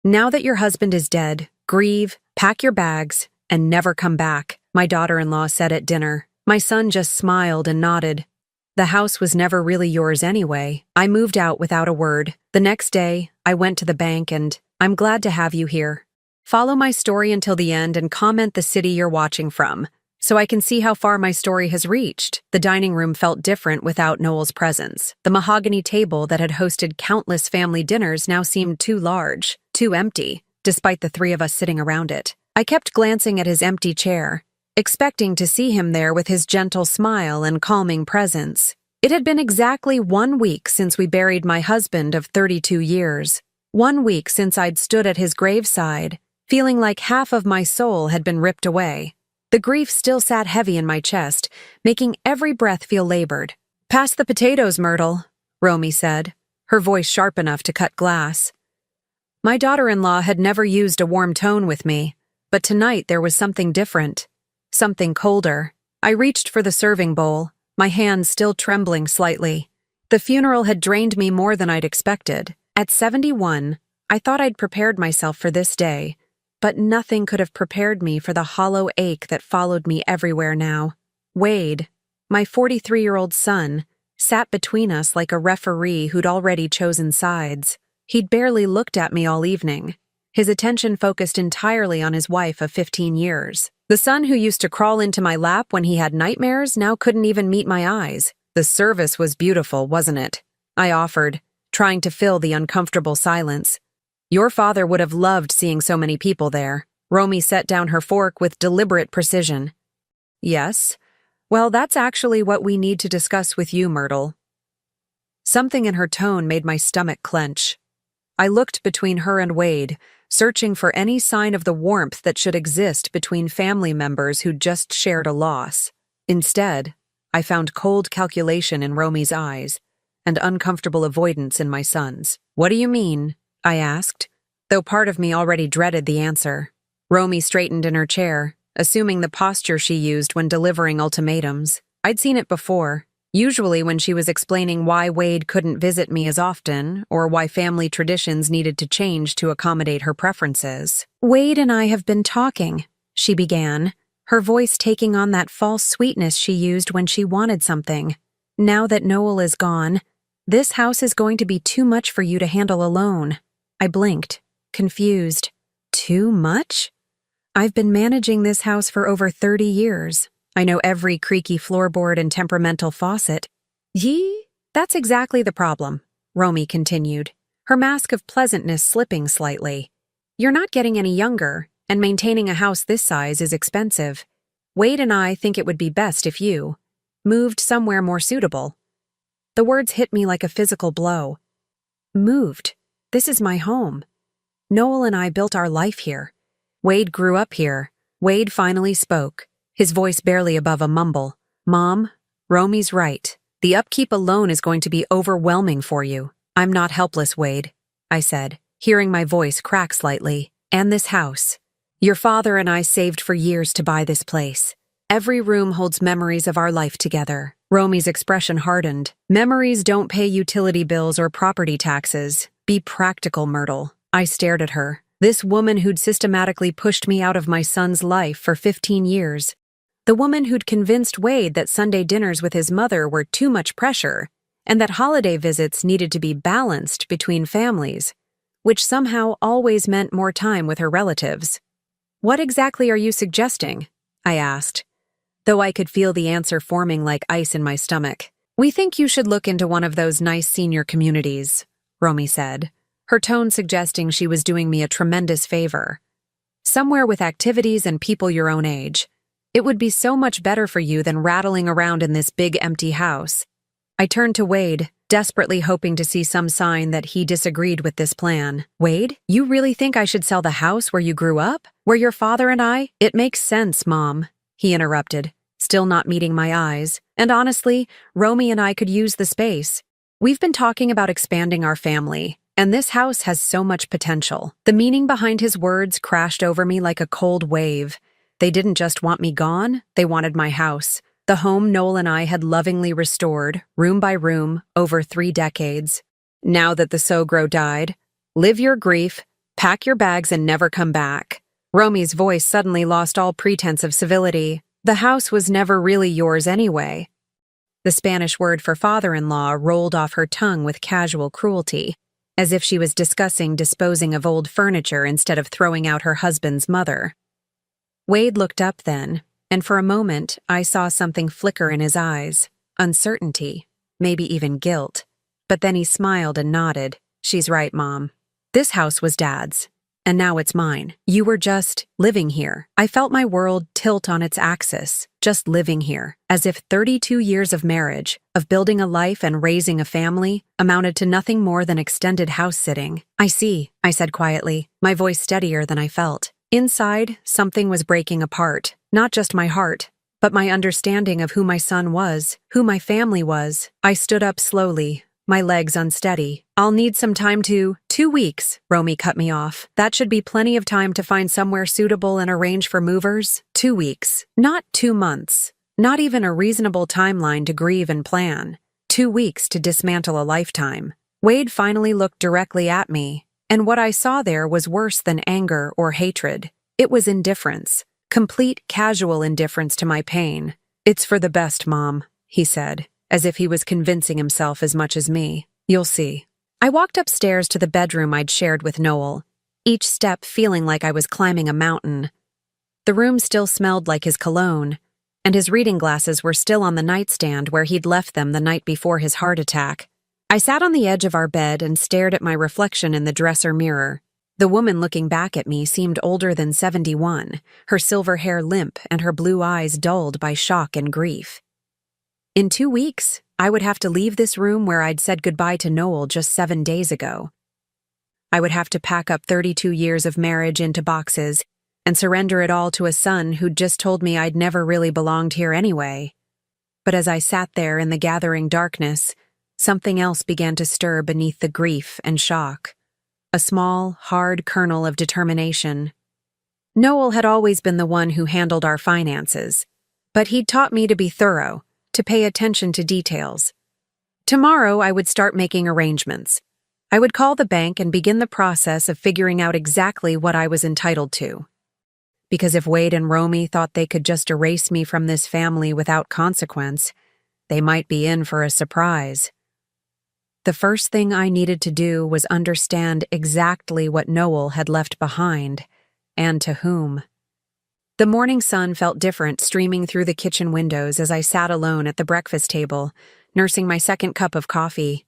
Now that your husband is dead, grieve, pack your bags, and never come back, my daughter-in-law said at dinner. My son just smiled and nodded. The house was never really yours anyway. I moved out without a word. The next day, I went to the bank and, I'm glad to have you here. Follow my story until the end and comment the city you're watching from, so I can see how far my story has reached. The dining room felt different without Noel's presence. The mahogany table that had hosted countless family dinners now seemed too large, too empty, despite the three of us sitting around it. I kept glancing at his empty chair, expecting to see him there with his gentle smile and calming presence. It had been exactly 1 week since we buried my husband of 32 years. 1 week since I'd stood at his graveside, feeling like half of my soul had been ripped away. The grief still sat heavy in my chest, making every breath feel labored. "Pass the potatoes, Myrtle," Romy said, her voice sharp enough to cut glass. My daughter-in-law had never used a warm tone with me, but tonight there was something different, something colder. I reached for the serving bowl, my hands still trembling slightly. The funeral had drained me more than I'd expected. At 71, I thought I'd prepared myself for this day, but nothing could have prepared me for the hollow ache that followed me everywhere now. Wade, my 43-year-old son, sat between us like a referee who'd already chosen sides. He'd barely looked at me all evening, his attention focused entirely on his wife of 15 years. The son who used to crawl into my lap when he had nightmares now couldn't even meet my eyes. "The service was beautiful, wasn't it?" I offered, trying to fill the uncomfortable silence. "Your father would have loved seeing so many people there." Romy set down her fork with deliberate precision. "Yes. Well, that's actually what we need to discuss with you, Myrtle." Something in her tone made my stomach clench. I looked between her and Wade, searching for any sign of the warmth that should exist between family members who'd just shared a loss. Instead, I found cold calculation in Romy's eyes and uncomfortable avoidance in my son's. "What do you mean?" I asked, though part of me already dreaded the answer. Romy straightened in her chair, assuming the posture she used when delivering ultimatums. I'd seen it before, usually when she was explaining why Wade couldn't visit me as often or why family traditions needed to change to accommodate her preferences. "Wade and I have been talking," she began, her voice taking on that false sweetness she used when she wanted something. "Now that Noel is gone, this house is going to be too much for you to handle alone." I blinked, confused. Too much? I've been managing this house for over 30 years. I know every creaky floorboard and temperamental faucet. That's exactly the problem, Romy continued, her mask of pleasantness slipping slightly. "You're not getting any younger, and maintaining a house this size is expensive. Wade and I think it would be best if you moved somewhere more suitable." The words hit me like a physical blow. Moved. This is my home. Noel and I built our life here. Wade grew up here. Wade finally spoke, his voice barely above a mumble. "Mom, Romy's right. The upkeep alone is going to be overwhelming for you." "I'm not helpless, Wade," I said, hearing my voice crack slightly. "And this house. Your father and I saved for years to buy this place. Every room holds memories of our life together." Romy's expression hardened. "Memories don't pay utility bills or property taxes. Be practical, Myrtle." I stared at her. This woman who'd systematically pushed me out of my son's life for 15 years. The woman who'd convinced Wade that Sunday dinners with his mother were too much pressure, and that holiday visits needed to be balanced between families, which somehow always meant more time with her relatives. "What exactly are you suggesting?" I asked, though I could feel the answer forming like ice in my stomach. "We think you should look into one of those nice senior communities," Romy said, her tone suggesting she was doing me a tremendous favor. "Somewhere with activities and people your own age. It would be so much better for you than rattling around in this big empty house." I turned to Wade, desperately hoping to see some sign that he disagreed with this plan. "Wade, you really think I should sell the house where you grew up? Where your father and I—" "It makes sense, Mom," he interrupted, still not meeting my eyes. "And honestly, Romy and I could use the space. We've been talking about expanding our family, and this house has so much potential." The meaning behind his words crashed over me like a cold wave. They didn't just want me gone, they wanted my house. The home Noel and I had lovingly restored, room by room, over 3 decades. Now that the Sogro died, live your grief, Pack your bags and never come back. Romy's voice suddenly lost all pretense of civility. The house was never really yours anyway. The Spanish word for father-in-law rolled off her tongue with casual cruelty, as if she was discussing disposing of old furniture instead of throwing out her husband's mother. Wade looked up then, and for a moment I saw something flicker in his eyes, uncertainty, maybe even guilt. But then he smiled and nodded. She's right, Mom. This house was Dad's, and now it's mine. You were just living here. I felt my world tilt on its axis, just living here, as if 32 years of marriage, of building a life and raising a family, amounted to nothing more than extended house-sitting. I see, I said quietly, my voice steadier than I felt. Inside, something was breaking apart, not just my heart, but my understanding of who my son was, who my family was. I stood up slowly, my legs unsteady. I'll need some time to— 2 weeks, Romy cut me off. That should be plenty of time to find somewhere suitable and arrange for movers. 2 weeks, not 2 months. Not even a reasonable timeline to grieve and plan. 2 weeks to dismantle a lifetime. Wade finally looked directly at me, and what I saw there was worse than anger or hatred. It was indifference. Complete casual indifference to my pain. It's for the best, Mom, he said, as if he was convincing himself as much as me. You'll see. I walked upstairs to the bedroom I'd shared with Noel, each step feeling like I was climbing a mountain. The room still smelled like his cologne, and his reading glasses were still on the nightstand where he'd left them the night before his heart attack. I sat on the edge of our bed and stared at my reflection in the dresser mirror. The woman looking back at me seemed older than 71, her silver hair limp and her blue eyes dulled by shock and grief. In 2 weeks, I would have to leave this room where I'd said goodbye to Noel just 7 days ago. I would have to pack up 32 years of marriage into boxes and surrender it all to a son who'd just told me I'd never really belonged here anyway. But as I sat there in the gathering darkness, something else began to stir beneath the grief and shock. A small, hard kernel of determination. Noel had always been the one who handled our finances, but he'd taught me to be thorough, to pay attention to details. Tomorrow I would start making arrangements. I would call the bank and begin the process of figuring out exactly what I was entitled to. Because if Wade and Romy thought they could just erase me from this family without consequence, they might be in for a surprise. The first thing I needed to do was understand exactly what Noel had left behind, and to whom. The morning sun felt different streaming through the kitchen windows as I sat alone at the breakfast table, nursing my second cup of coffee.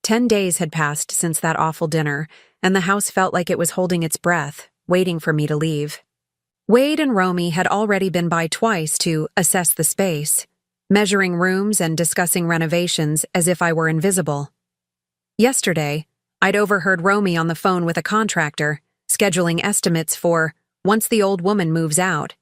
10 days had passed since that awful dinner, and the house felt like it was holding its breath, waiting for me to leave. Wade and Romy had already been by twice to assess the space, measuring rooms and discussing renovations as if I were invisible. Yesterday, I'd overheard Romy on the phone with a contractor, scheduling estimates for once the old woman moves out.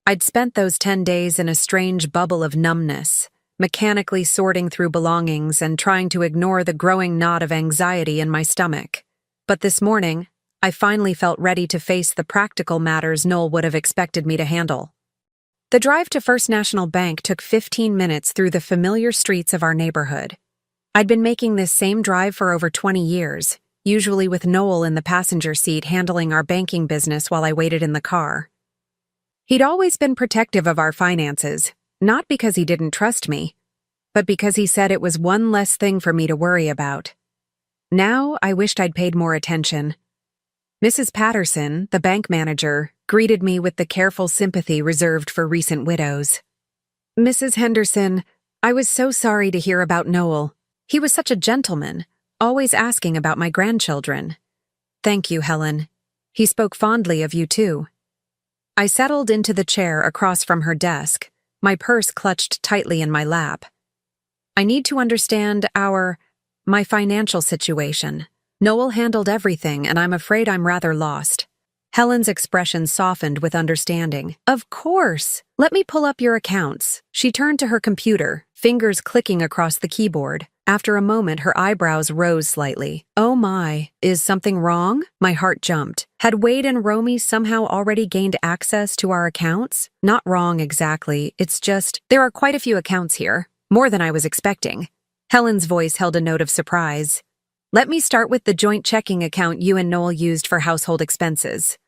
I'd spent those 10 days in a strange bubble of numbness, mechanically sorting through belongings and trying to ignore the growing knot of anxiety in my stomach. But this morning, I finally felt ready to face the practical matters Noel would have expected me to handle. The drive to First National Bank took 15 minutes through the familiar streets of our neighborhood. I'd been making this same drive for over 20 years, usually with Noel in the passenger seat handling our banking business while I waited in the car. He'd always been protective of our finances, not because he didn't trust me, but because he said it was one less thing for me to worry about. Now I wished I'd paid more attention. Mrs. Patterson, the bank manager, greeted me with the careful sympathy reserved for recent widows. Mrs. Henderson, I was so sorry to hear about Noel. He was such a gentleman, always asking about my grandchildren. Thank you, Helen. He spoke fondly of you, too. I settled into the chair across from her desk, my purse clutched tightly in my lap. I need to understand my financial situation. Noel handled everything, and I'm afraid I'm rather lost. Helen's expression softened with understanding. Of course. Let me pull up your accounts. She turned to her computer, fingers clicking across the keyboard. After a moment, her eyebrows rose slightly. Oh my, is something wrong? My heart jumped. Had Wade and Romy somehow already gained access to our accounts? Not wrong exactly, it's just, there are quite a few accounts here. More than I was expecting. Helen's voice held a note of surprise. Let me start with the joint checking account you and Noel used for household expenses.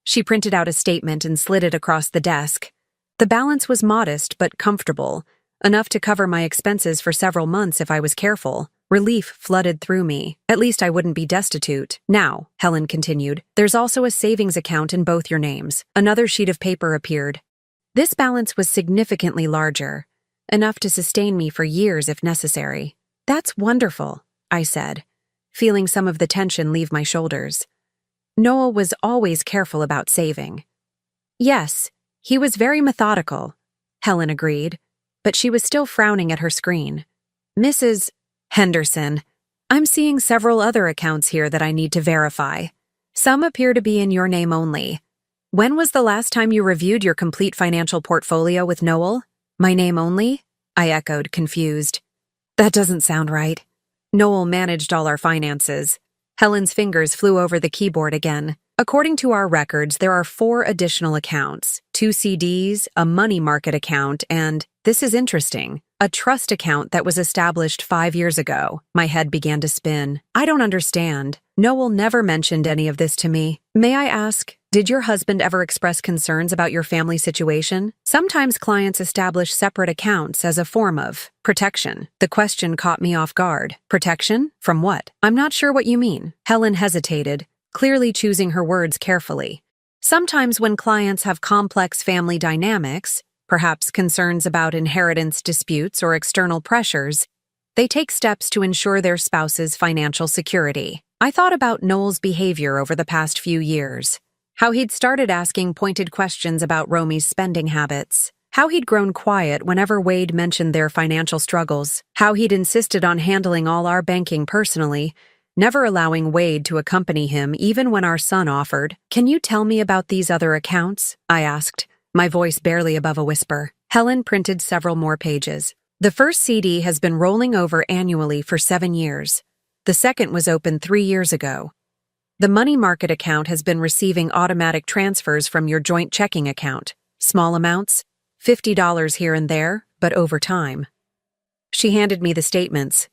She printed out a statement and slid it across the desk. The balance was modest but comfortable, enough to cover my expenses for several months if I was careful. Relief flooded through me. At least I wouldn't be destitute. Now, Helen continued, there's also a savings account in both your names. Another sheet of paper appeared. This balance was significantly larger, enough to sustain me for years if necessary. That's wonderful, I said, feeling some of the tension leave my shoulders. Noel was always careful about saving. Yes, he was very methodical, Helen agreed, but she was still frowning at her screen. Mrs. Henderson, I'm seeing several other accounts here that I need to verify. Some appear to be in your name only. When was the last time you reviewed your complete financial portfolio with Noel? My name only? I echoed, confused. That doesn't sound right. Noel managed all our finances. Helen's fingers flew over the keyboard again. According to our records, there are 4 additional accounts, 2 CDs, a money market account, and, this is interesting, a trust account that was established 5 years ago. My head began to spin. I don't understand. Noel never mentioned any of this to me. May I ask, did your husband ever express concerns about your family situation? Sometimes clients establish separate accounts as a form of protection. The question caught me off guard. Protection? From what? I'm not sure what you mean. Helen hesitated, clearly choosing her words carefully. Sometimes when clients have complex family dynamics, perhaps concerns about inheritance disputes or external pressures, they take steps to ensure their spouse's financial security. I thought about Noel's behavior over the past few years. How he'd started asking pointed questions about Romy's spending habits. How he'd grown quiet whenever Wade mentioned their financial struggles. How he'd insisted on handling all our banking personally, never allowing Wade to accompany him even when our son offered. Can you tell me about these other accounts? I asked, my voice barely above a whisper. Helen printed several more pages. The first CD has been rolling over annually for 7 years. The second was opened 3 years ago. The money market account has been receiving automatic transfers from your joint checking account. Small amounts, $50 here and there, but over time. She handed me the statements.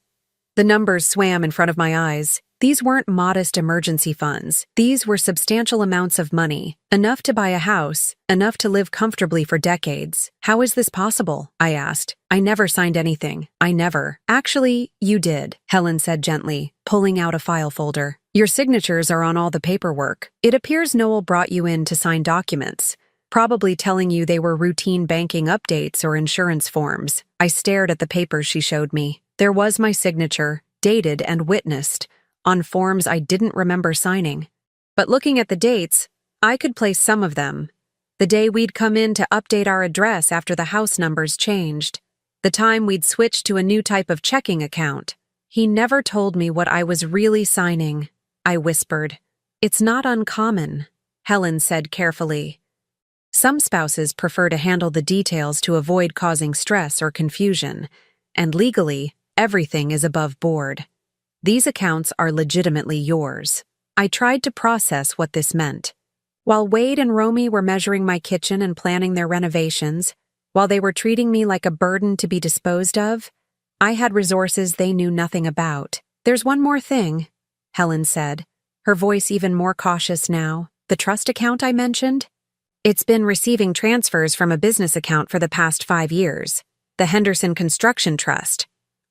The numbers swam in front of my eyes. These weren't modest emergency funds. These were substantial amounts of money, enough to buy a house, enough to live comfortably for decades. How is this possible? I asked. I never signed anything. I never. Actually, you did, Helen said gently, pulling out a file folder. Your signatures are on all the paperwork. It appears Noel brought you in to sign documents, probably telling you they were routine banking updates or insurance forms. I stared at the papers she showed me. There was my signature, dated and witnessed, on forms I didn't remember signing. But looking at the dates, I could place some of them. The day we'd come in to update our address after the house numbers changed. The time we'd switched to a new type of checking account. He never told me what I was really signing. I whispered. It's not uncommon, Helen said carefully. Some spouses prefer to handle the details to avoid causing stress or confusion, and legally, everything is above board. These accounts are legitimately yours. I tried to process what this meant. While Wade and Romy were measuring my kitchen and planning their renovations, while they were treating me like a burden to be disposed of, I had resources they knew nothing about. There's one more thing, Helen said, her voice even more cautious now. The trust account I mentioned? It's been receiving transfers from a business account for the past 5 years, the Henderson Construction Trust.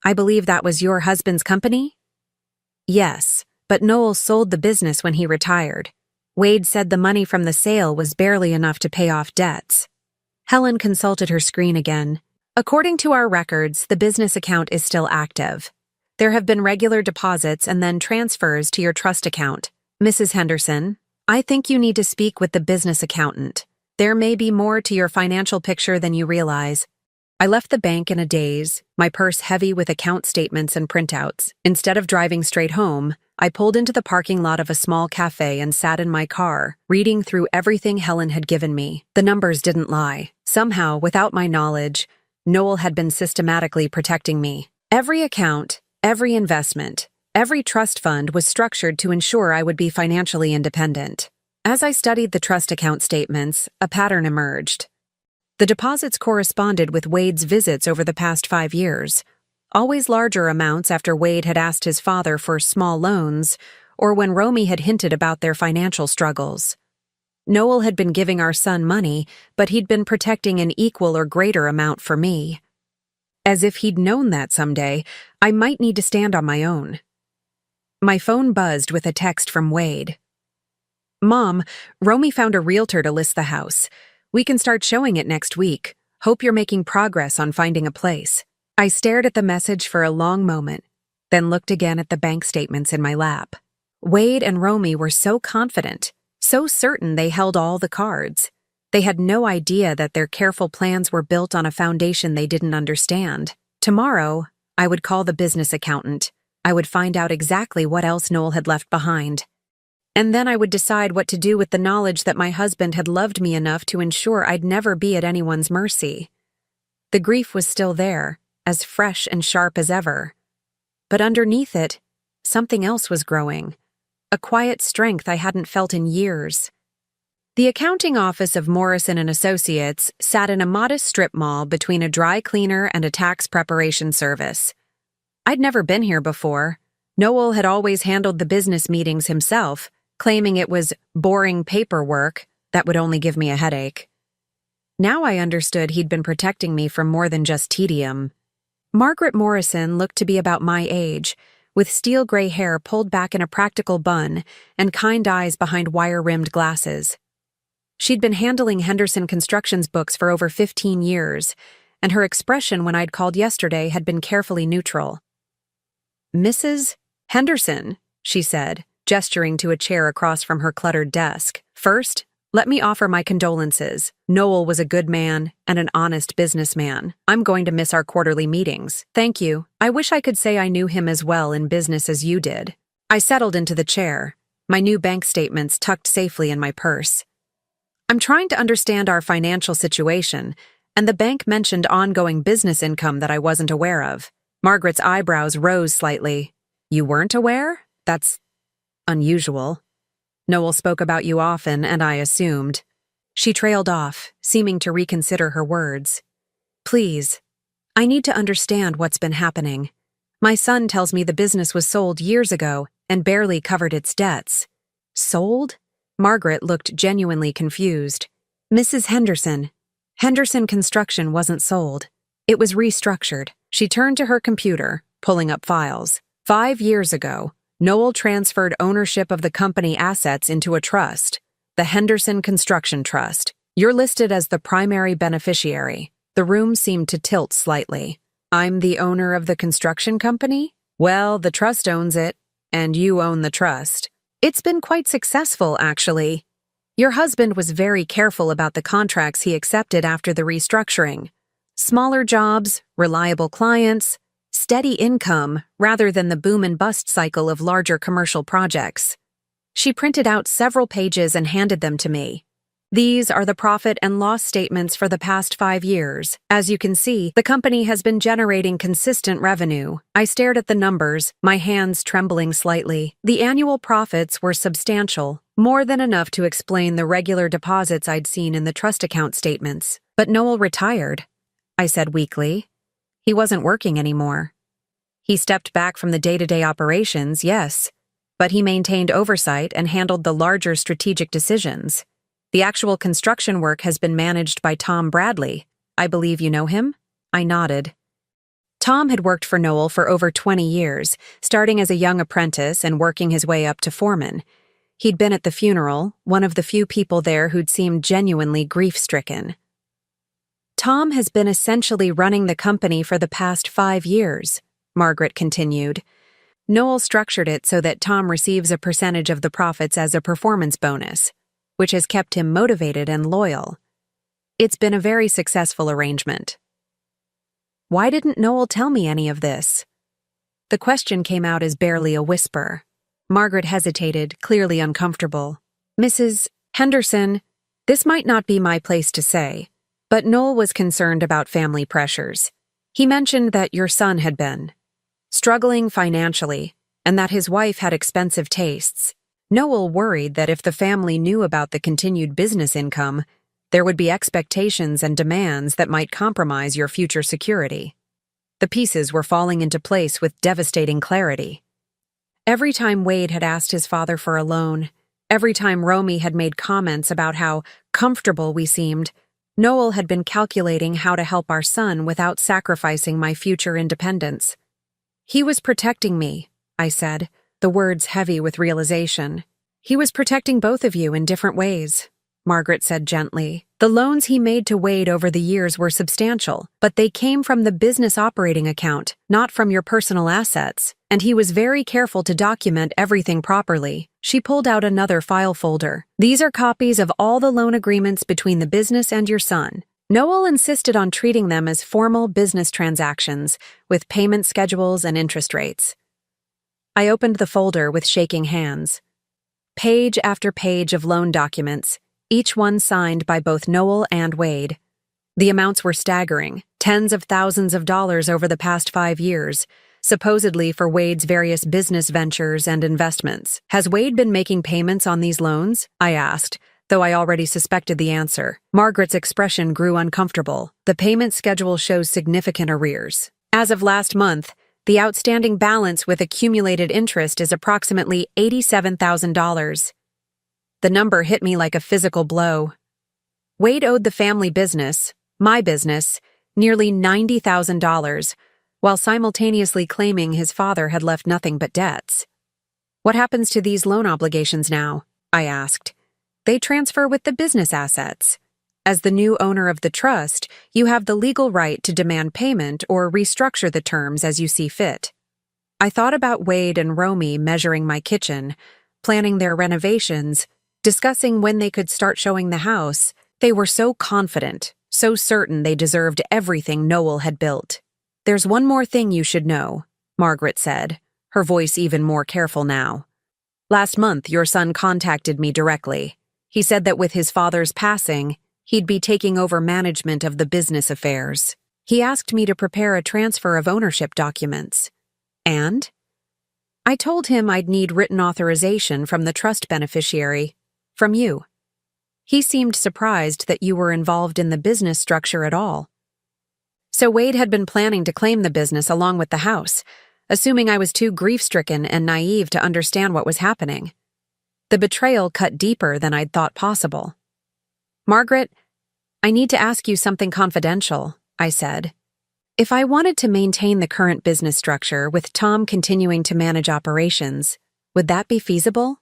I believe that was your husband's company? Yes, but Noel sold the business when he retired. Wade said the money from the sale was barely enough to pay off debts. Helen consulted her screen again. According to our records, the business account is still active. There have been regular deposits and then transfers to your trust account. Mrs. Henderson, I think you need to speak with the business accountant. There may be more to your financial picture than you realize. I left the bank in a daze, my purse heavy with account statements and printouts. Instead of driving straight home, I pulled into the parking lot of a small cafe and sat in my car, reading through everything Helen had given me. The numbers didn't lie. Somehow, without my knowledge, Noel had been systematically protecting me. Every account, every investment, every trust fund was structured to ensure I would be financially independent. As I studied the trust account statements, a pattern emerged. The deposits corresponded with Wade's visits over the past 5 years. always larger amounts after Wade had asked his father for small loans, or when Romy had hinted about their financial struggles. Noel had been giving our son money, but he'd been protecting an equal or greater amount for me. As if he'd known that someday, I might need to stand on my own. My phone buzzed with a text from Wade. "Mom, Romy found a realtor to list the house. We can start showing it next week. Hope you're making progress on finding a place." I stared at the message for a long moment, then looked again at the bank statements in my lap. Wade and Romy were so confident, so certain they held all the cards. They had no idea that their careful plans were built on a foundation they didn't understand. Tomorrow, I would call the business accountant. I would find out exactly what else Noel had left behind. And then I would decide what to do with the knowledge that my husband had loved me enough to ensure I'd never be at anyone's mercy. The grief was still there, as fresh and sharp as ever. But underneath it, something else was growing. A quiet strength I hadn't felt in years. The accounting office of Morrison & Associates sat in a modest strip mall between a dry cleaner and a tax preparation service. I'd never been here before. Noel had always handled the business meetings himself, claiming it was boring paperwork that would only give me a headache. Now I understood he'd been protecting me from more than just tedium. Margaret Morrison looked to be about my age, with steel gray hair pulled back in a practical bun and kind eyes behind wire-rimmed glasses. She'd been handling Henderson Construction's books for over 15 years, and her expression when I'd called yesterday had been carefully neutral. "Mrs. Henderson," she said, gesturing to a chair across from her cluttered desk. "First, let me offer my condolences. Noel was a good man and an honest businessman. I'm going to miss our quarterly meetings. Thank you. I wish I could say I knew him as well in business as you did." I settled into the chair, my new bank statements tucked safely in my purse. "I'm trying to understand our financial situation, and the bank mentioned ongoing business income that I wasn't aware of." Margaret's eyebrows rose slightly. "You weren't aware? That's unusual. Noel spoke about you often, and I assumed." She trailed off, seeming to reconsider her words. "Please, I need to understand what's been happening. My son tells me the business was sold years ago and barely covered its debts." "Sold?" Margaret looked genuinely confused. "Mrs. Henderson, Henderson Construction wasn't sold. It was restructured." She turned to her computer, pulling up files. 5 years ago, Noel transferred ownership of the company assets into a trust, the Henderson Construction Trust. You're listed as the primary beneficiary." The room seemed to tilt slightly. "I'm the owner of the construction company? Well, the trust owns it, and you own the trust. It's been quite successful, actually. Your husband was very careful about the contracts he accepted after the restructuring. Smaller jobs, reliable clients, steady income rather than the boom and bust cycle of larger commercial projects." She printed out several pages and handed them to me. "These are the profit and loss statements for the past 5 years. As you can see, the company has been generating consistent revenue." I stared at the numbers, my hands trembling slightly. The annual profits were substantial, more than enough to explain the regular deposits I'd seen in the trust account statements. "But Noel retired," I said weakly. "He wasn't working anymore." "He stepped back from the day-to-day operations, yes, but he maintained oversight and handled the larger strategic decisions. The actual construction work has been managed by Tom Bradley. I believe you know him?" I nodded. Tom had worked for Noel for over 20 years, starting as a young apprentice and working his way up to foreman. He'd been at the funeral, one of the few people there who'd seemed genuinely grief-stricken. "Tom has been essentially running the company for the past 5 years, Margaret continued. "Noel structured it so that Tom receives a percentage of the profits as a performance bonus, which has kept him motivated and loyal. It's been a very successful arrangement." Why didn't Noel tell me any of this? The question came out as barely a whisper. Margaret hesitated, clearly uncomfortable. "Mrs. Henderson, this might not be my place to say, but Noel was concerned about family pressures. He mentioned that your son had been struggling financially and that his wife had expensive tastes. Noel worried that if the family knew about the continued business income, there would be expectations and demands that might compromise your future security." The pieces were falling into place with devastating clarity. Every time Wade had asked his father for a loan, every time Romy had made comments about how comfortable we seemed, Noel had been calculating how to help our son without sacrificing my future independence. He was protecting me, I said, the words heavy with realization. He was protecting both of you in different ways, Margaret said gently. The loans he made to Wade over the years were substantial, but they came from the business operating account, not from your personal assets, and he was very careful to document everything properly. She pulled out another file folder. These are copies of all the loan agreements between the business and your son. Noel insisted on treating them as formal business transactions, with payment schedules and interest rates. I opened the folder with shaking hands. Page after page of loan documents, each one signed by both Noel and Wade. The amounts were staggering, tens of thousands of dollars over the past 5 years, supposedly for Wade's various business ventures and investments. Has Wade been making payments on these loans? I asked, though I already suspected the answer. Margaret's expression grew uncomfortable. The payment schedule shows significant arrears. As of last month, the outstanding balance with accumulated interest is approximately $87,000. The number hit me like a physical blow. Wade owed the family business, my business, nearly $90,000, while simultaneously claiming his father had left nothing but debts. What happens to these loan obligations now? I asked. They transfer with the business assets. As the new owner of the trust, you have the legal right to demand payment or restructure the terms as you see fit. I thought about Wade and Romy measuring my kitchen, planning their renovations, discussing when they could start showing the house. They were so confident, so certain they deserved everything Noel had built. There's one more thing you should know, Margaret said, her voice even more careful now. Last month, your son contacted me directly. He said that with his father's passing, he'd be taking over management of the business affairs. He asked me to prepare a transfer of ownership documents. And? I told him I'd need written authorization from the trust beneficiary, from you. He seemed surprised that you were involved in the business structure at all. So Wade had been planning to claim the business along with the house, assuming I was too grief-stricken and naive to understand what was happening. The betrayal cut deeper than I'd thought possible. Margaret, I need to ask you something confidential, I said. If I wanted to maintain the current business structure with Tom continuing to manage operations, would that be feasible?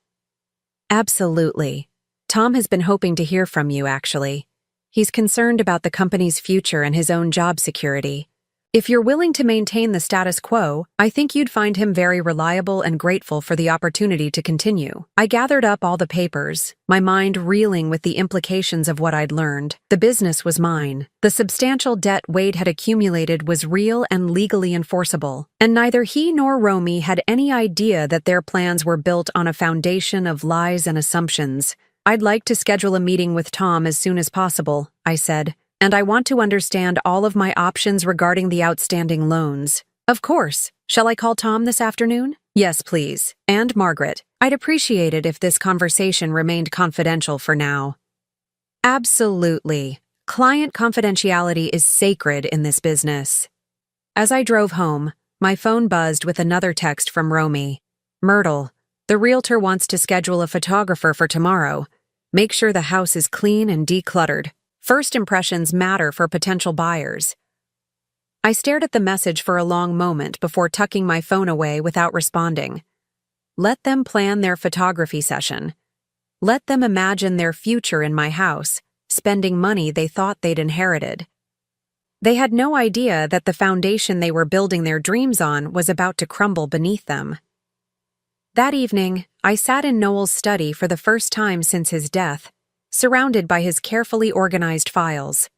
Absolutely. Tom has been hoping to hear from you, actually. He's concerned about the company's future and his own job security. If you're willing to maintain the status quo, I think you'd find him very reliable and grateful for the opportunity to continue. I gathered up all the papers, my mind reeling with the implications of what I'd learned. The business was mine. The substantial debt Wade had accumulated was real and legally enforceable, and neither he nor Romy had any idea that their plans were built on a foundation of lies and assumptions. I'd like to schedule a meeting with Tom as soon as possible, I said. And I want to understand all of my options regarding the outstanding loans. Of course. Shall I call Tom this afternoon? Yes, please. And Margaret, I'd appreciate it if this conversation remained confidential for now. Absolutely. Client confidentiality is sacred in this business. As I drove home, my phone buzzed with another text from Romy. Myrtle, the realtor wants to schedule a photographer for tomorrow. Make sure the house is clean and decluttered. First impressions matter for potential buyers. I stared at the message for a long moment before tucking my phone away without responding. Let them plan their photography session. Let them imagine their future in my house, spending money they thought they'd inherited. They had no idea that the foundation they were building their dreams on was about to crumble beneath them. That evening, I sat in Noel's study for the first time since his death, surrounded by his carefully organized files.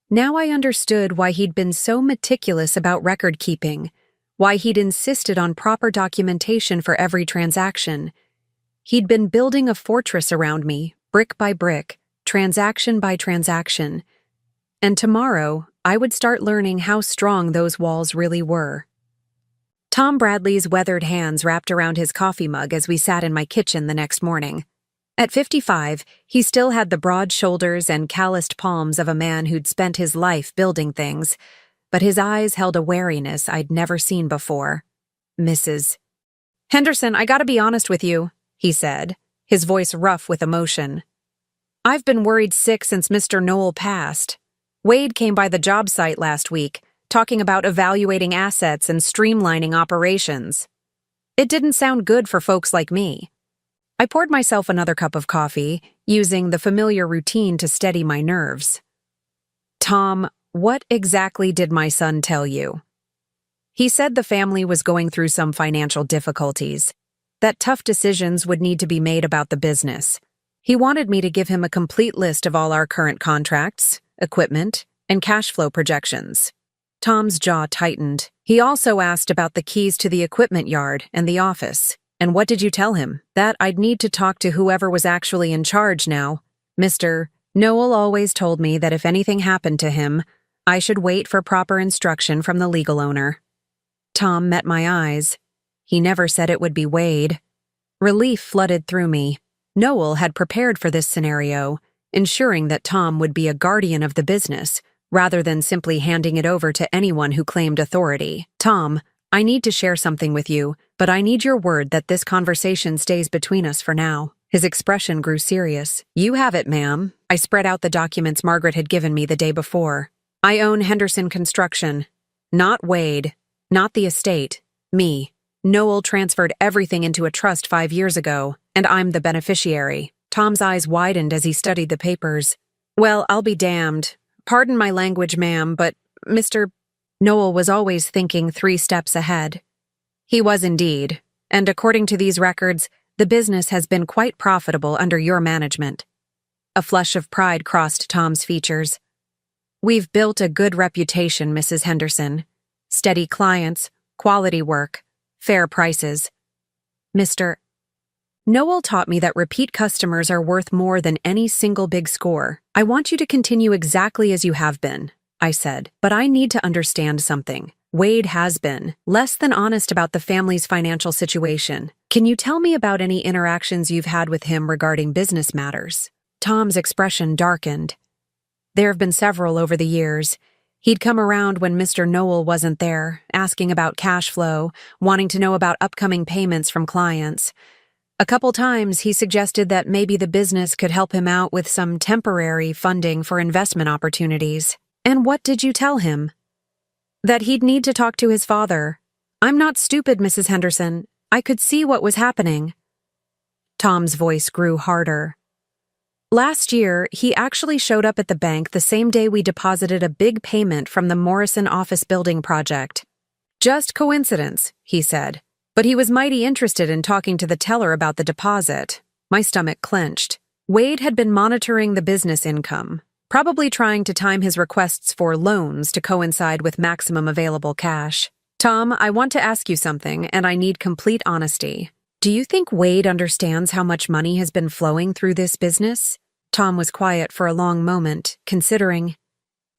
Now I understood why he'd been so meticulous about record-keeping, why he'd insisted on proper documentation for every transaction. He'd been building a fortress around me, brick by brick, transaction by transaction. And tomorrow, I would start learning how strong those walls really were. Tom Bradley's weathered hands wrapped around his coffee mug as we sat in my kitchen the next morning. At 55, he still had the broad shoulders and calloused palms of a man who'd spent his life building things, but his eyes held a wariness I'd never seen before. "Mrs. Henderson, I gotta be honest with you," he said, his voice rough with emotion. "I've been worried sick since Mr. Noel passed. Wade came by the job site last week, talking about evaluating assets and streamlining operations. It didn't sound good for folks like me." I poured myself another cup of coffee, using the familiar routine to steady my nerves. "Tom, what exactly did my son tell you?" "He said the family was going through some financial difficulties, that tough decisions would need to be made about the business. He wanted me to give him a complete list of all our current contracts, equipment, and cash flow projections." Tom's jaw tightened. He also asked about the keys to the equipment yard and the office. "And what did you tell him?" "That I'd need to talk to whoever was actually in charge now. Mr. Noel always told me that if anything happened to him, I should wait for proper instruction from the legal owner." Tom met my eyes. He never said it would be Wade. Relief flooded through me. Noel had prepared for this scenario, ensuring that Tom would be a guardian of the business, rather than simply handing it over to anyone who claimed authority. "Tom, I need to share something with you, but I need your word that this conversation stays between us for now." His expression grew serious. "You have it, ma'am." I spread out the documents Margaret had given me the day before. "I own Henderson Construction. Not Wade. Not the estate. Me. Noel transferred everything into a trust 5 years ago, and I'm the beneficiary." Tom's eyes widened as he studied the papers. "Well, I'll be damned. Pardon my language, ma'am, but Mr. Noel was always thinking 3 steps ahead." "He was indeed, and according to these records, the business has been quite profitable under your management." A flush of pride crossed Tom's features. "We've built a good reputation, Mrs. Henderson. Steady clients, quality work, fair prices. Mr. Noel taught me that repeat customers are worth more than any single big score. I want you to continue exactly as you have been," I said, "but I need to understand something. Wade has been less than honest about the family's financial situation. Can you tell me about any interactions you've had with him regarding business matters?" Tom's expression darkened. "There have been several over the years. He'd come around when Mr. Noel wasn't there, asking about cash flow, wanting to know about upcoming payments from clients. A couple times he suggested that maybe the business could help him out with some temporary funding for investment opportunities." "And what did you tell him?" "That he'd need to talk to his father. I'm not stupid, Mrs. Henderson. I could see what was happening." Tom's voice grew harder. "Last year, he actually showed up at the bank the same day we deposited a big payment from the Morrison office building project. Just coincidence," he said. "But he was mighty interested in talking to the teller about the deposit." My stomach clenched. Wade had been monitoring the business income, probably trying to time his requests for loans to coincide with maximum available cash. "Tom, I want to ask you something, and I need complete honesty. Do you think Wade understands how much money has been flowing through this business?" Tom was quiet for a long moment, considering.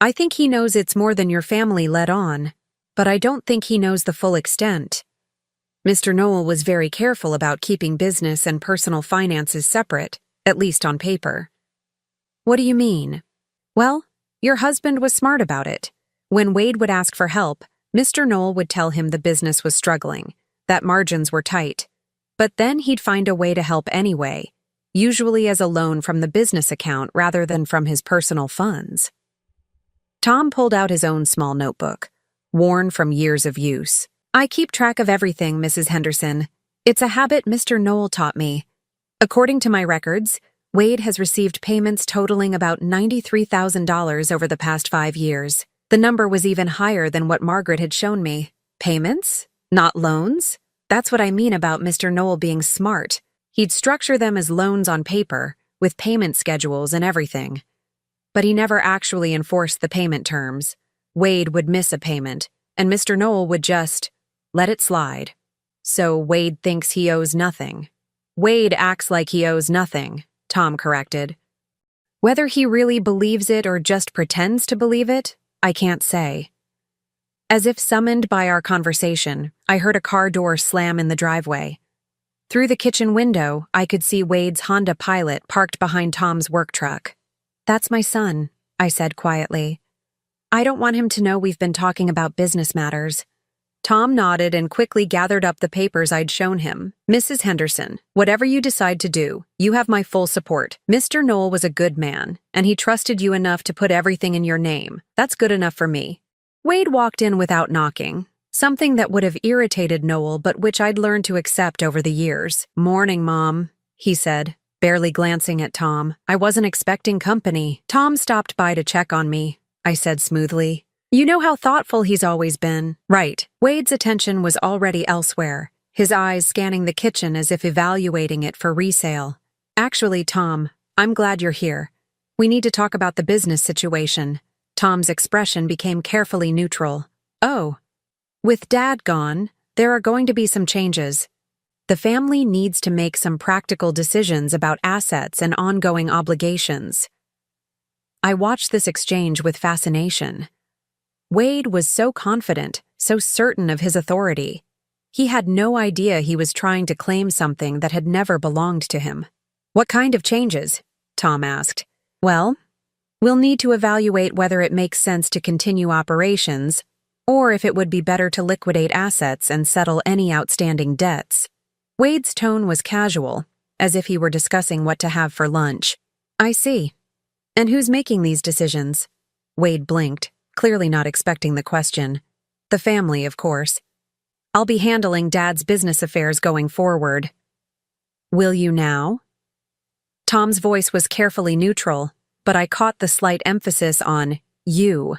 "I think he knows it's more than your family let on, but I don't think he knows the full extent. Mr. Noel was very careful about keeping business and personal finances separate, at least on paper." "What do you mean?" "Well, your husband was smart about it. When Wade would ask for help, Mr. Noel would tell him the business was struggling, that margins were tight. But then he'd find a way to help anyway, usually as a loan from the business account rather than from his personal funds." Tom pulled out his own small notebook, worn from years of use. "I keep track of everything, Mrs. Henderson. It's a habit Mr. Noel taught me. According to my records, Wade has received payments totaling about $93,000 over the past 5 years. The number was even higher than what Margaret had shown me. Payments? Not loans? That's what I mean about Mr. Noel being smart. He'd structure them as loans on paper, with payment schedules and everything. But he never actually enforced the payment terms. Wade would miss a payment, and Mr. Noel would just let it slide. So Wade thinks he owes nothing." "Wade acts like he owes nothing," Tom corrected. "Whether he really believes it or just pretends to believe it, I can't say." As if summoned by our conversation, I heard a car door slam in the driveway. Through the kitchen window, I could see Wade's Honda Pilot parked behind Tom's work truck. "That's my son," I said quietly. I don't want him to know we've been talking about business matters. Tom nodded and quickly gathered up the papers I'd shown him. Mrs. Henderson, whatever you decide to do, you have my full support. Mr. Knoll was a good man, and he trusted you enough to put everything in your name. That's good enough for me. Wade walked in without knocking, something that would have irritated Noel but which I'd learned to accept over the years. "Morning, Mom," he said, barely glancing at Tom. "I wasn't expecting company." "Tom stopped by to check on me," I said smoothly. "You know how thoughtful he's always been." "Right." Wade's attention was already elsewhere, his eyes scanning the kitchen as if evaluating it for resale. "Actually, Tom, I'm glad you're here. We need to talk about the business situation." Tom's expression became carefully neutral. "Oh. With Dad gone, there are going to be some changes. The family needs to make some practical decisions about assets and ongoing obligations." I watched this exchange with fascination. Wade was so confident, so certain of his authority. He had no idea he was trying to claim something that had never belonged to him. "What kind of changes?" Tom asked. "Well, we'll need to evaluate whether it makes sense to continue operations, or if it would be better to liquidate assets and settle any outstanding debts." Wade's tone was casual, as if he were discussing what to have for lunch. "I see. And who's making these decisions?" Wade blinked, clearly not expecting the question. "The family, of course. I'll be handling Dad's business affairs going forward." "Will you now?" Tom's voice was carefully neutral, but I caught the slight emphasis on you.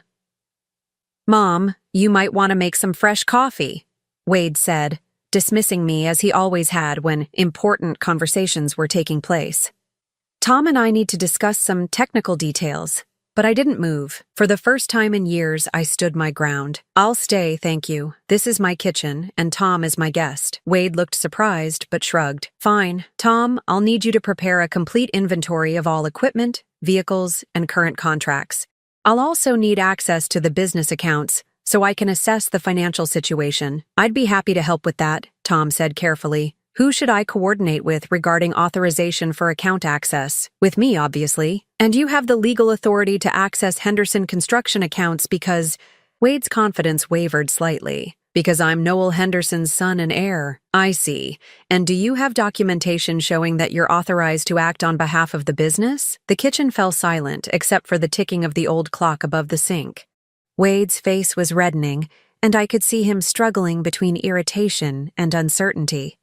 "Mom, you might want to make some fresh coffee," Wade said, dismissing me as he always had when important conversations were taking place. "Tom and I need to discuss some technical details." But I didn't move. For the first time in years, I stood my ground. "I'll stay, thank you. This is my kitchen, and Tom is my guest." Wade looked surprised, but shrugged. "Fine. Tom, I'll need you to prepare a complete inventory of all equipment, vehicles, and current contracts. I'll also need access to the business accounts, so I can assess the financial situation." "I'd be happy to help with that," Tom said carefully. "Who should I coordinate with regarding authorization for account access?" "With me, obviously. And you have the legal authority to access Henderson construction accounts because—" Wade's confidence wavered slightly. "Because I'm Noel Henderson's son and heir." "I see. And do you have documentation showing that you're authorized to act on behalf of the business?" The kitchen fell silent, except for the ticking of the old clock above the sink. Wade's face was reddening, and I could see him struggling between irritation and uncertainty.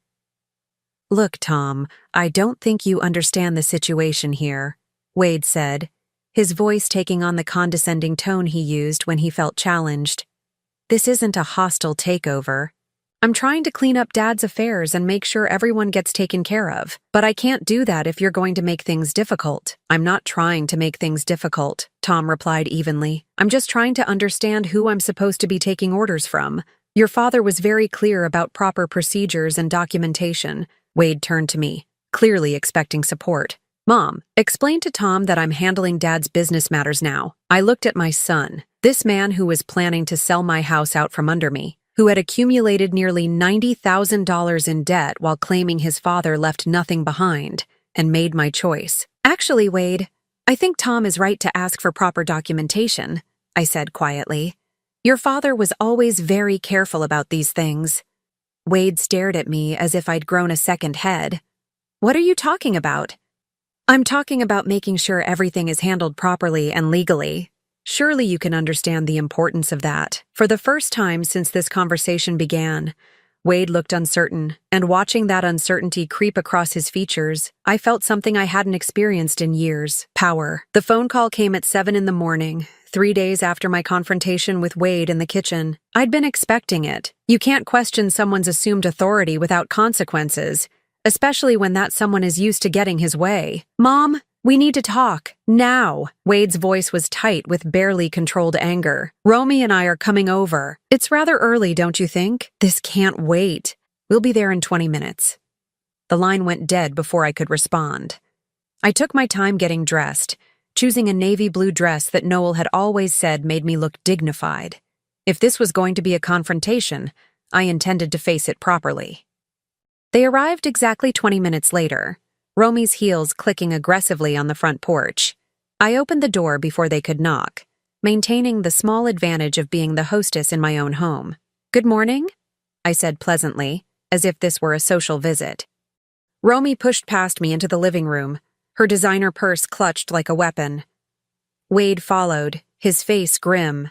"Look, Tom, I don't think you understand the situation here," Wade said, his voice taking on the condescending tone he used when he felt challenged. "This isn't a hostile takeover. I'm trying to clean up Dad's affairs and make sure everyone gets taken care of. But I can't do that if you're going to make things difficult." "I'm not trying to make things difficult," Tom replied evenly. "I'm just trying to understand who I'm supposed to be taking orders from. Your father was very clear about proper procedures and documentation." Wade turned to me, clearly expecting support. "Mom, explain to Tom that I'm handling Dad's business matters now." I looked at my son, this man who was planning to sell my house out from under me, who had accumulated nearly $90,000 in debt while claiming his father left nothing behind, and made my choice. "Actually, Wade, I think Tom is right to ask for proper documentation," I said quietly. "Your father was always very careful about these things." Wade stared at me as if I'd grown a second head. "What are you talking about?" "I'm talking about making sure everything is handled properly and legally. Surely you can understand the importance of that." For the first time since this conversation began, Wade looked uncertain, and watching that uncertainty creep across his features, I felt something I hadn't experienced in years: power. The phone call came at 7 in the morning, 3 days after my confrontation with Wade in the kitchen. I'd been expecting it. You can't question someone's assumed authority without consequences, especially when that someone is used to getting his way. "Mom, we need to talk. Now." Wade's voice was tight with barely controlled anger. "Romy and I are coming over. It's rather early, don't you think?" "This can't wait. We'll be there in 20 minutes. The line went dead before I could respond. I took my time getting dressed, choosing a navy blue dress that Noel had always said made me look dignified. If this was going to be a confrontation, I intended to face it properly. They arrived exactly 20 minutes later, Romy's heels clicking aggressively on the front porch. I opened the door before they could knock. maintaining the small advantage of being the hostess in my own home. "Good morning," I said pleasantly, as if this were a social visit. Romy pushed past me into the living room, her designer purse clutched like a weapon. Wade followed, his face grim.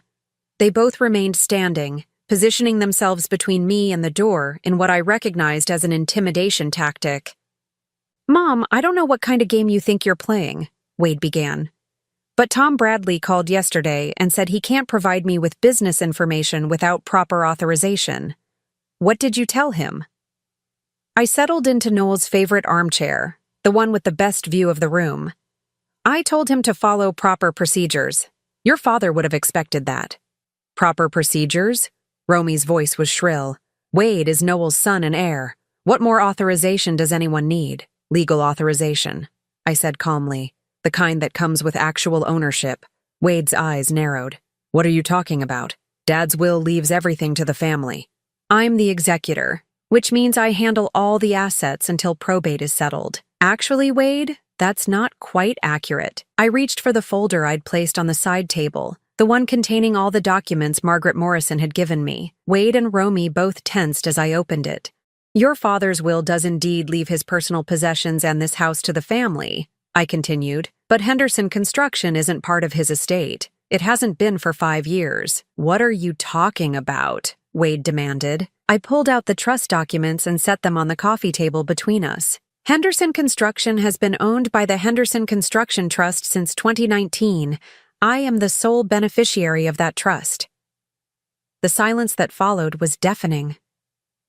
They both remained standing, positioning themselves between me and the door in what I recognized as an intimidation tactic. "Mom, I don't know what kind of game you think you're playing," Wade began. "But Tom Bradley called yesterday and said he can't provide me with business information without proper authorization. What did you tell him?" I settled into Noel's favorite armchair, the one with the best view of the room. "I told him to follow proper procedures. Your father would have expected that." "Proper procedures?" Romy's voice was shrill. "Wade is Noel's son and heir. What more authorization does anyone need?" "Legal authorization," I said calmly. "The kind that comes with actual ownership." Wade's eyes narrowed. "What are you talking about? Dad's will leaves everything to the family." "I'm the executor, which means I handle all the assets until probate is settled." "Actually, Wade, that's not quite accurate." I reached for the folder I'd placed on the side table, the one containing all the documents Margaret Morrison had given me. Wade and Romy both tensed as I opened it. "Your father's will does indeed leave his personal possessions and this house to the family," I continued, "but Henderson Construction isn't part of his estate. It hasn't been for 5 years. "What are you talking about?" Wade demanded. I pulled out the trust documents and set them on the coffee table between us. "Henderson Construction has been owned by the Henderson Construction Trust since 2019. I am the sole beneficiary of that trust." The silence that followed was deafening.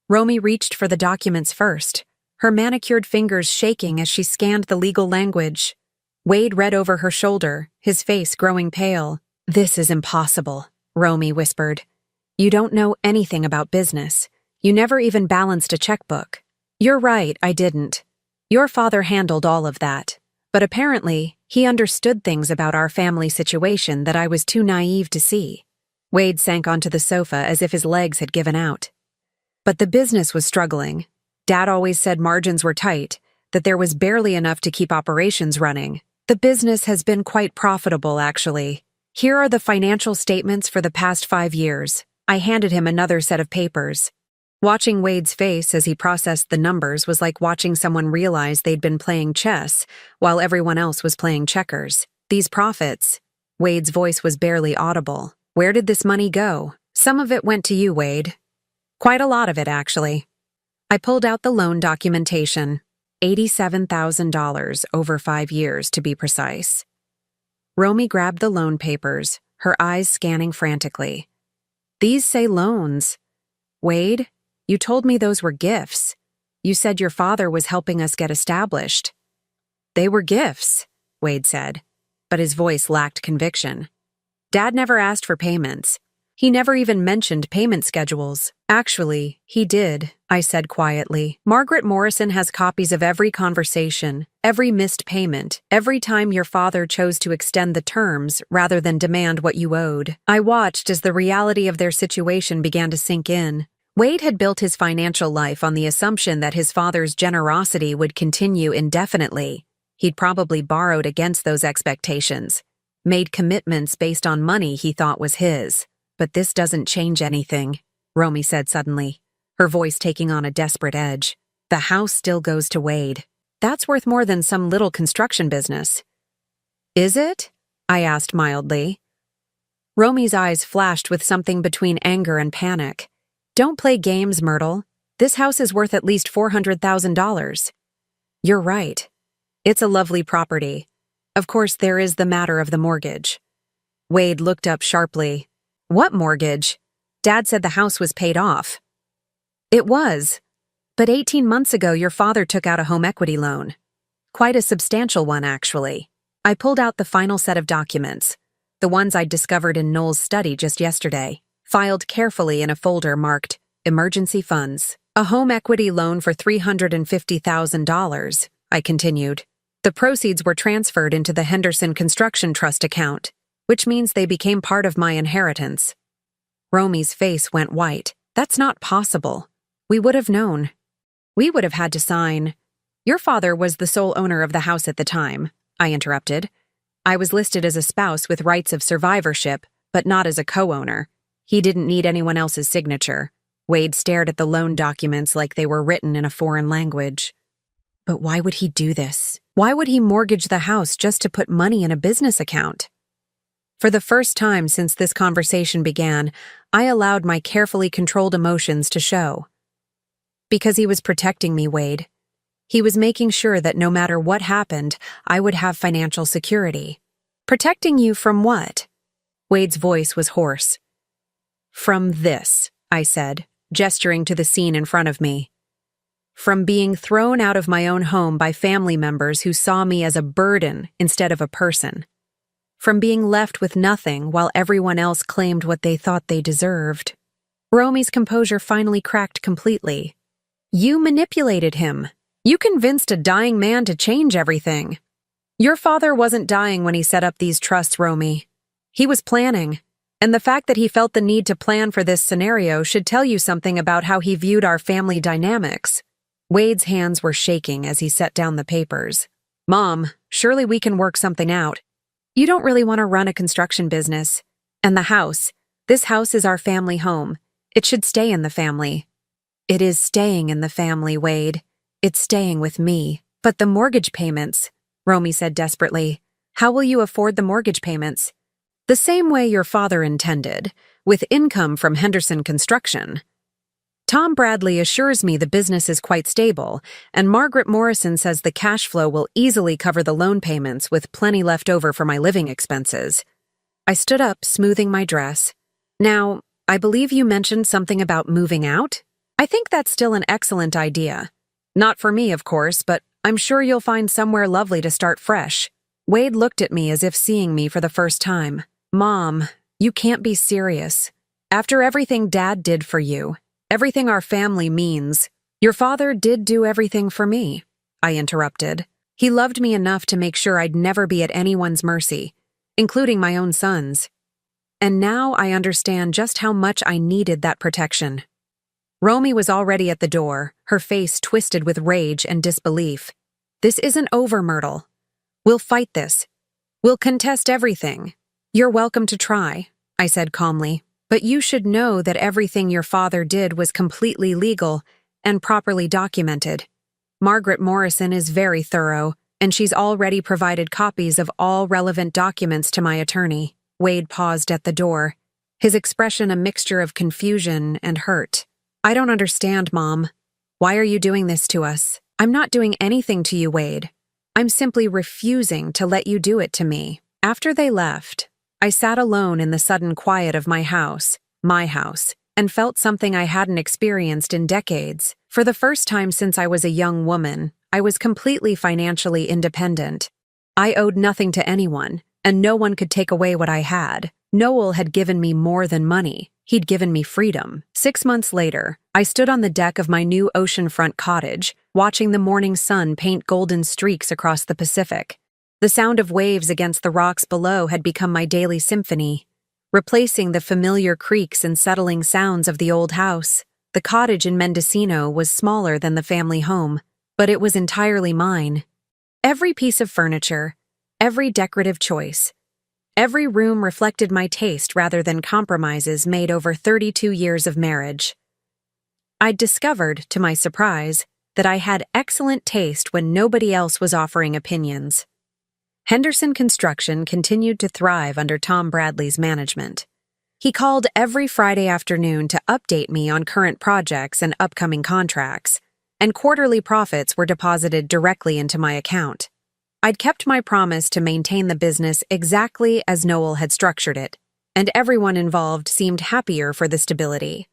Romy reached for the documents first, her manicured fingers shaking as she scanned the legal language. Wade read over her shoulder, his face growing pale. "This is impossible," Romy whispered. "You don't know anything about business. You never even balanced a checkbook." "You're right, I didn't. Your father handled all of that. But apparently, he understood things about our family situation that I was too naive to see." Wade sank onto the sofa as if his legs had given out. "But the business was struggling. Dad always said margins were tight, that there was barely enough to keep operations running. The business has been quite profitable, actually. Here are the financial statements for the past 5 years. I handed him another set of papers. Watching Wade's face as he processed the numbers was like watching someone realize they'd been playing chess while everyone else was playing checkers. "These profits," Wade's voice was barely audible. "Where did this money go?" "Some of it went to you, Wade. Quite a lot of it, actually." I pulled out the loan documentation. $87,000 over 5 years, to be precise. Romy grabbed the loan papers, her eyes scanning frantically. "These say loans. Wade, you told me those were gifts. You said your father was helping us get established." "They were gifts," Wade said, but his voice lacked conviction. "Dad never asked for payments. He never even mentioned payment schedules." "Actually, he did," I said quietly. "Margaret Morrison has copies of every conversation, every missed payment, every time your father chose to extend the terms rather than demand what you owed." I watched as the reality of their situation began to sink in. Wade had built his financial life on the assumption that his father's generosity would continue indefinitely. He'd probably borrowed against those expectations, made commitments based on money he thought was his. "But this doesn't change anything," Romy said suddenly, her voice taking on a desperate edge. "The house still goes to Wade. That's worth more than some little construction business." "Is it?" I asked mildly. Romy's eyes flashed with something between anger and panic. "Don't play games, Myrtle. This house is worth at least $400,000. "You're right. It's a lovely property. Of course, there is the matter of the mortgage." Wade looked up sharply. "What mortgage? Dad said the house was paid off." "It was. But 18 months ago your father took out a home equity loan. Quite a substantial one, actually." I pulled out the final set of documents, the ones I'd discovered in Noel's study just yesterday, filed carefully in a folder marked Emergency Funds. "A home equity loan for $350,000, I continued. "The proceeds were transferred into the Henderson Construction Trust account, which means they became part of my inheritance." Romy's face went white. "That's not possible. We would have known. We would have had to sign." "Your father was the sole owner of the house at the time," I interrupted. I was listed as a spouse with rights of survivorship, but not as a co-owner. He didn't need anyone else's signature. Wade stared at the loan documents like they were written in a foreign language. But why would he do this? Why would he mortgage the house just to put money in a business account? For the first time since this conversation began, I allowed my carefully controlled emotions to show. Because he was protecting me, Wade. He was making sure that no matter what happened, I would have financial security. Protecting you from what? Wade's voice was hoarse. From this, I said, gesturing to the scene in front of me. From being thrown out of my own home by family members who saw me as a burden instead of a person. From being left with nothing while everyone else claimed what they thought they deserved. Romy's composure finally cracked completely. You manipulated him. You convinced a dying man to change everything. Your father wasn't dying when he set up these trusts, Romy. He was planning. And the fact that he felt the need to plan for this scenario should tell you something about how he viewed our family dynamics. Wade's hands were shaking as he set down the papers. Mom, surely we can work something out. You don't really want to run a construction business. And the house. This house is our family home. It should stay in the family. It is staying in the family, Wade. It's staying with me. But the mortgage payments, Romy said desperately. How will you afford the mortgage payments? The same way your father intended, with income from Henderson Construction. Tom Bradley assures me the business is quite stable, and Margaret Morrison says the cash flow will easily cover the loan payments with plenty left over for my living expenses. I stood up, smoothing my dress. Now, I believe you mentioned something about moving out? I think that's still an excellent idea. Not for me, of course, but I'm sure you'll find somewhere lovely to start fresh. Wade looked at me as if seeing me for the first time. Mom, you can't be serious. After everything Dad did for you, everything our family means, your father did do everything for me, I interrupted. He loved me enough to make sure I'd never be at anyone's mercy, including my own son's. And now I understand just how much I needed that protection. Romy was already at the door, her face twisted with rage and disbelief. This isn't over, Myrtle. We'll fight this. We'll contest everything. You're welcome to try, I said calmly, but you should know that everything your father did was completely legal and properly documented. Margaret Morrison is very thorough, and she's already provided copies of all relevant documents to my attorney. Wade paused at the door, his expression a mixture of confusion and hurt. I don't understand, Mom. Why are you doing this to us? I'm not doing anything to you, Wade. I'm simply refusing to let you do it to me. After they left, I sat alone in the sudden quiet of my house, and felt something I hadn't experienced in decades. For the first time since I was a young woman, I was completely financially independent. I owed nothing to anyone, and no one could take away what I had. Noel had given me more than money. He'd given me freedom. 6 months later, I stood on the deck of my new oceanfront cottage, watching the morning sun paint golden streaks across the Pacific. The sound of waves against the rocks below had become my daily symphony, replacing the familiar creaks and settling sounds of the old house. The cottage in Mendocino was smaller than the family home, but it was entirely mine. Every piece of furniture, every decorative choice, every room reflected my taste rather than compromises made over 32 years of marriage. I'd discovered, to my surprise, that I had excellent taste when nobody else was offering opinions. Henderson Construction continued to thrive under Tom Bradley's management. He called every Friday afternoon to update me on current projects and upcoming contracts, and quarterly profits were deposited directly into my account. I'd kept my promise to maintain the business exactly as Noel had structured it, and everyone involved seemed happier for the stability.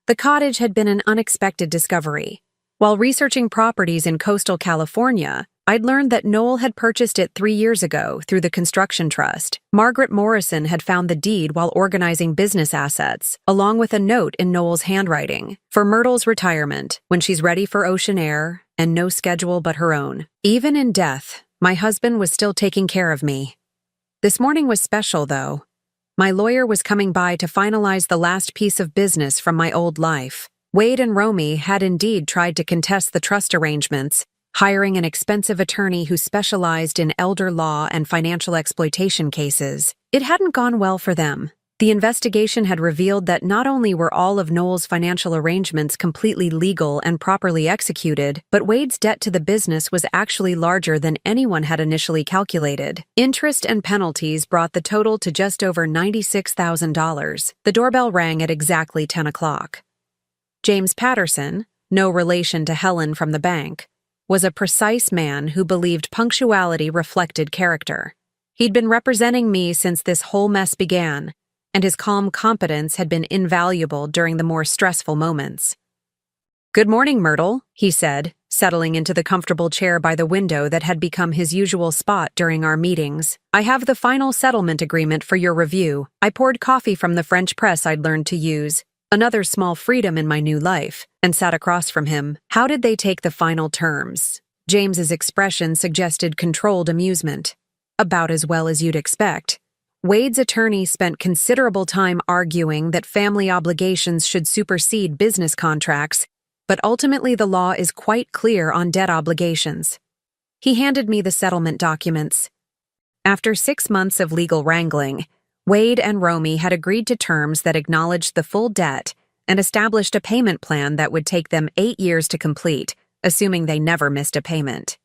The cottage had been an unexpected discovery. While researching properties in coastal California, I'd learned that Noel had purchased it 3 years ago through the construction trust. Margaret Morrison had found the deed while organizing business assets, along with a note in Noel's handwriting, for Myrtle's retirement, when she's ready for ocean air and no schedule but her own. Even in death, my husband was still taking care of me. This morning was special, though. My lawyer was coming by to finalize the last piece of business from my old life. Wade and Romy had indeed tried to contest the trust arrangements, hiring an expensive attorney who specialized in elder law and financial exploitation cases. It hadn't gone well for them. The investigation had revealed that not only were all of Noel's financial arrangements completely legal and properly executed, but Wade's debt to the business was actually larger than anyone had initially calculated. Interest and penalties brought the total to just over $96,000. The doorbell rang at exactly 10 o'clock. James Patterson, no relation to Helen from the bank, was a precise man who believed punctuality reflected character. He'd been representing me since this whole mess began, and his calm competence had been invaluable during the more stressful moments. "Good morning, Myrtle," he said, settling into the comfortable chair by the window that had become his usual spot during our meetings. "I have the final settlement agreement for your review. I poured coffee from the French press I'd learned to use, another small freedom in my new life, and sat across from him. How did they take the final terms?" James's expression suggested controlled amusement. "About as well as you'd expect. Wade's attorney spent considerable time arguing that family obligations should supersede business contracts, but ultimately the law is quite clear on debt obligations." He handed me the settlement documents. After 6 months of legal wrangling, Wade and Romy had agreed to terms that acknowledged the full debt and established a payment plan that would take them 8 years to complete, assuming they never missed a payment.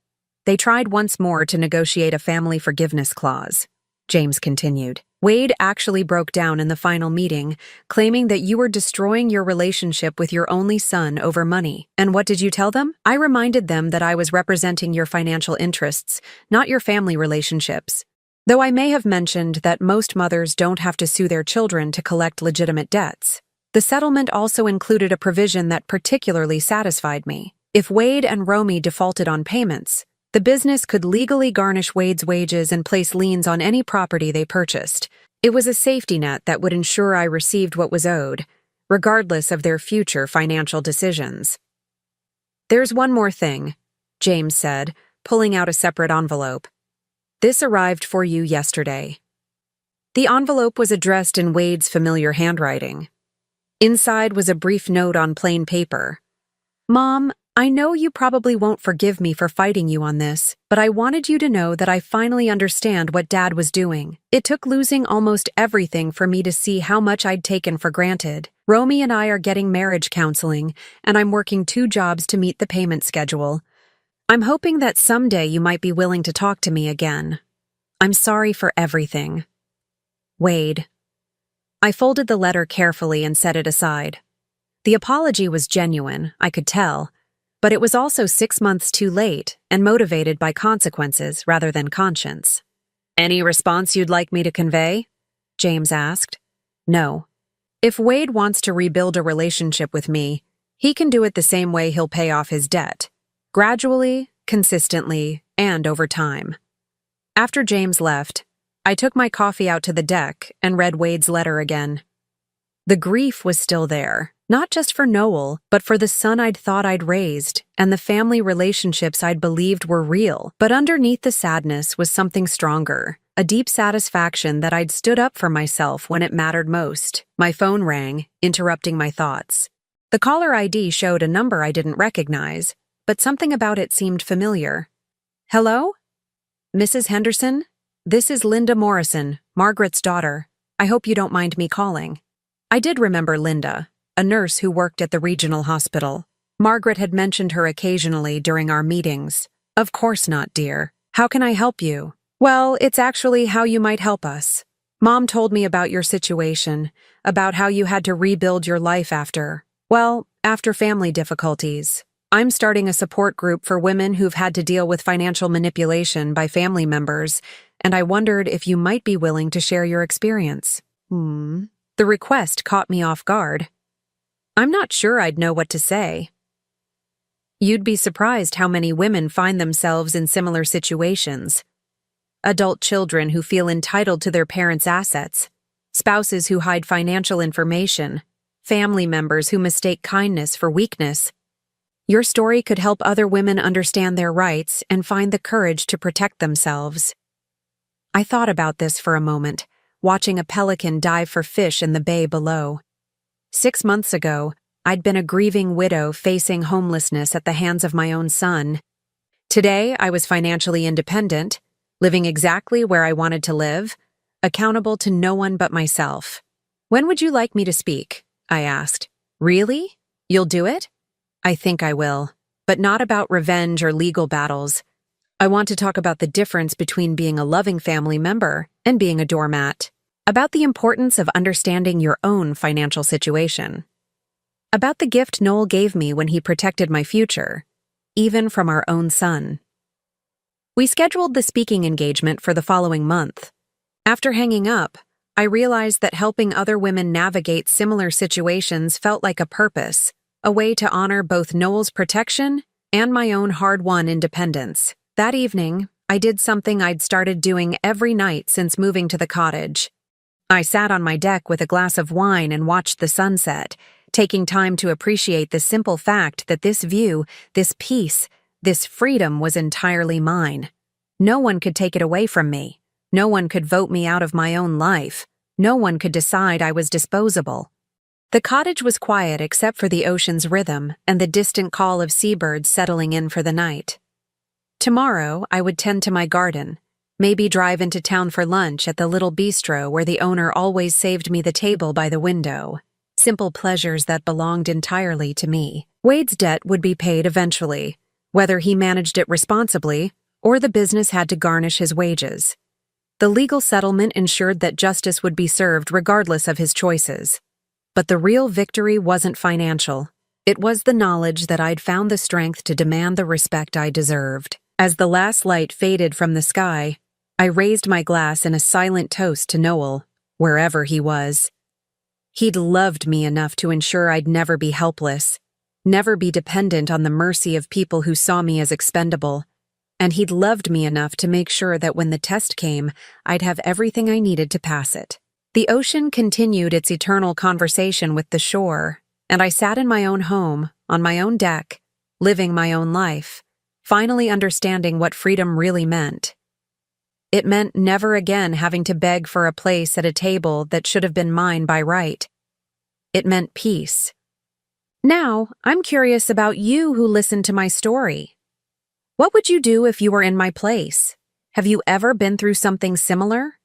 They tried once more to negotiate a family forgiveness clause. James continued. "Wade actually broke down in the final meeting, claiming that you were destroying your relationship with your only son over money. And what did you tell them?" "I reminded them that I was representing your financial interests, not your family relationships. Though I may have mentioned that most mothers don't have to sue their children to collect legitimate debts. The settlement also included a provision that particularly satisfied me. If Wade and Romy defaulted on payments, the business could legally garnish Wade's wages and place liens on any property they purchased. It was a safety net that would ensure I received what was owed, regardless of their future financial decisions. "There's one more thing," James said, pulling out a separate envelope. "This arrived for you yesterday." The envelope was addressed in Wade's familiar handwriting. Inside was a brief note on plain paper. "Mom, I know you probably won't forgive me for fighting you on this, but I wanted you to know that I finally understand what Dad was doing. It took losing almost everything for me to see how much I'd taken for granted. Romy and I are getting marriage counseling, and I'm working 2 jobs to meet the payment schedule. I'm hoping that someday you might be willing to talk to me again. I'm sorry for everything. Wade." I folded the letter carefully and set it aside. The apology was genuine, I could tell, but it was also 6 months too late and motivated by consequences rather than conscience. "Any response you'd like me to convey?" James asked. "No. If Wade wants to rebuild a relationship with me, he can do it the same way he'll pay off his debt. Gradually, consistently, and over time." After James left, I took my coffee out to the deck and read Wade's letter again. The grief was still there, not just for Noel, but for the son I'd thought I'd raised and the family relationships I'd believed were real. But underneath the sadness was something stronger, a deep satisfaction that I'd stood up for myself when it mattered most. My phone rang, interrupting my thoughts. The caller ID showed a number I didn't recognize, but something about it seemed familiar. "Hello? Mrs. Henderson? This is Linda Morrison, Margaret's daughter. I hope you don't mind me calling." I did remember Linda, a nurse who worked at the regional hospital. Margaret had mentioned her occasionally during our meetings. "Of course not, dear. How can I help you?" "Well, it's actually how you might help us. Mom told me about your situation, about how you had to rebuild your life after family difficulties. I'm starting a support group for women who've had to deal with financial manipulation by family members, and I wondered if you might be willing to share your experience." The request caught me off guard. I'm not sure I'd know what to say. You'd be surprised how many women find themselves in similar situations. Adult children who feel entitled to their parents' assets, spouses who hide financial information, family members who mistake kindness for weakness. Your story could help other women understand their rights and find the courage to protect themselves. I thought about this for a moment, watching a pelican dive for fish in the bay below. 6 months ago, I'd been a grieving widow facing homelessness at the hands of my own son. Today, I was financially independent, living exactly where I wanted to live, accountable to no one but myself. "When would you like me to speak?" I asked. "Really? You'll do it?" "I think I will, but not about revenge or legal battles. I want to talk about the difference between being a loving family member and being a doormat, about the importance of understanding your own financial situation, about the gift Noel gave me when he protected my future, even from our own son." We scheduled the speaking engagement for the following month. After hanging up, I realized that helping other women navigate similar situations felt like a purpose, a way to honor both Noel's protection and my own hard-won independence. That evening, I did something I'd started doing every night since moving to the cottage. I sat on my deck with a glass of wine and watched the sunset, taking time to appreciate the simple fact that this view, this peace, this freedom was entirely mine. No one could take it away from me. No one could vote me out of my own life. No one could decide I was disposable. The cottage was quiet except for the ocean's rhythm and the distant call of seabirds settling in for the night. Tomorrow, I would tend to my garden, maybe drive into town for lunch at the little bistro where the owner always saved me the table by the window. Simple pleasures that belonged entirely to me. Wade's debt would be paid eventually, whether he managed it responsibly or the business had to garnish his wages. The legal settlement ensured that justice would be served regardless of his choices. But the real victory wasn't financial. It was the knowledge that I'd found the strength to demand the respect I deserved. As the last light faded from the sky, I raised my glass in a silent toast to Noel, wherever he was. He'd loved me enough to ensure I'd never be helpless, never be dependent on the mercy of people who saw me as expendable. And he'd loved me enough to make sure that when the test came, I'd have everything I needed to pass it. The ocean continued its eternal conversation with the shore, and I sat in my own home, on my own deck, living my own life, finally understanding what freedom really meant. It meant never again having to beg for a place at a table that should have been mine by right. It meant peace. Now, I'm curious about you who listened to my story. What would you do if you were in my place? Have you ever been through something similar?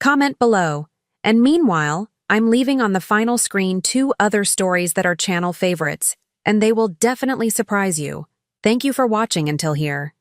Comment below. And meanwhile, I'm leaving on the final screen 2 other stories that are channel favorites, and they will definitely surprise you. Thank you for watching until here.